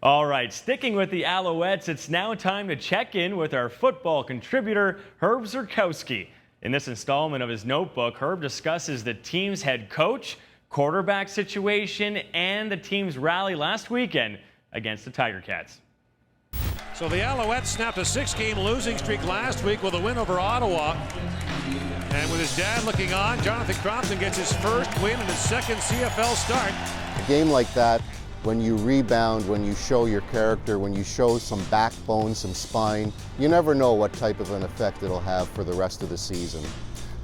All right, sticking with the Alouettes, it's now time to check in with our football contributor, Herb Zurkowsky. In this installment of his notebook, Herb discusses the team's head coach, quarterback situation, and the team's rally last weekend against the Tiger Cats. So the Alouettes snapped a 6-game losing streak last week with a win over Ottawa. And with his dad looking on, Jonathan Crompton gets his first win in his second CFL start. A game like that, when you rebound, when you show your character, when you show some backbone, some spine, you never know what type of an effect it'll have for the rest of the season.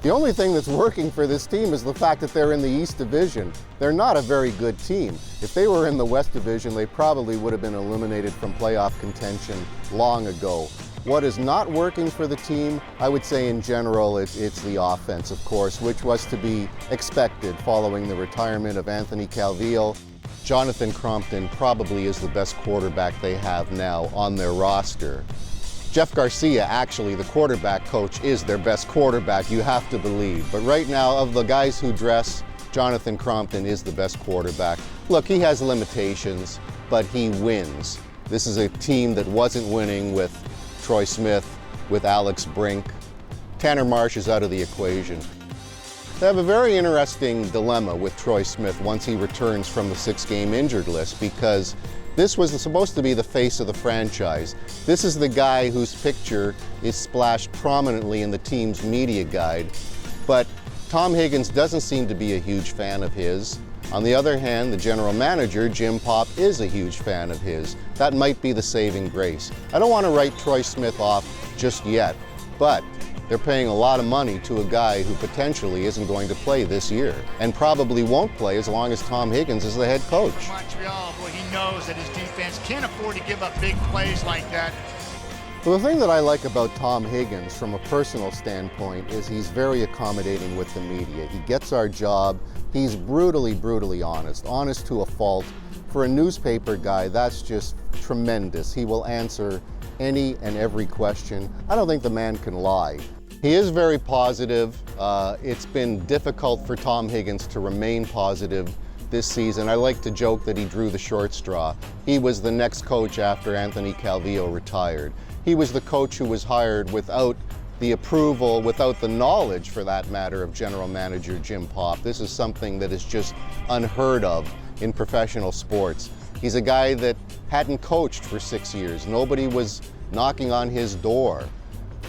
The only thing that's working for this team is the fact that they're in the East Division. They're not a very good team. If they were in the West Division, they probably would have been eliminated from playoff contention long ago. What is not working for the team, I would say in general, it's the offense, of course, which was to be expected following the retirement of Anthony Calvillo. Jonathan Crompton probably is the best quarterback they have now on their roster. Jeff Garcia, actually, the quarterback coach, is their best quarterback, you have to believe. But right now, of the guys who dress, Jonathan Crompton is the best quarterback. Look, he has limitations, but he wins. This is a team that wasn't winning with Troy Smith, with Alex Brink. Tanner Marsh is out of the equation. They have a very interesting dilemma with Troy Smith once he returns from the 6-game injured list, because this was supposed to be the face of the franchise. This is the guy whose picture is splashed prominently in the team's media guide. But Tom Higgins doesn't seem to be a huge fan of his. On the other hand, the general manager, Jim Popp, is a huge fan of his. That might be the saving grace. I don't want to write Troy Smith off just yet, but they're paying a lot of money to a guy who potentially isn't going to play this year and probably won't play as long as Tom Higgins is the head coach. Montreal, boy, he knows that his defense can't afford to give up big plays like that. Well, the thing that I like about Tom Higgins from a personal standpoint is he's very accommodating with the media. He gets our job. He's brutally honest to a fault. For a newspaper guy, that's just tremendous. He will answer any and every question. I don't think the man can lie. He is very positive. It's been difficult for Tom Higgins to remain positive this season. I like to joke that he drew the short straw. He was the next coach after Anthony Calvillo retired. He was the coach who was hired without the approval, without the knowledge, for that matter, of general manager Jim Popp. This is something that is just unheard of in professional sports. He's a guy that hadn't coached for 6 years. Nobody was knocking on his door.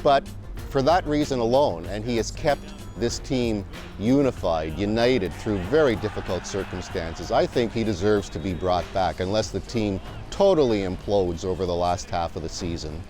But for that reason alone, and he has kept this team unified, united through very difficult circumstances, I think he deserves to be brought back unless the team totally implodes over the last half of the season.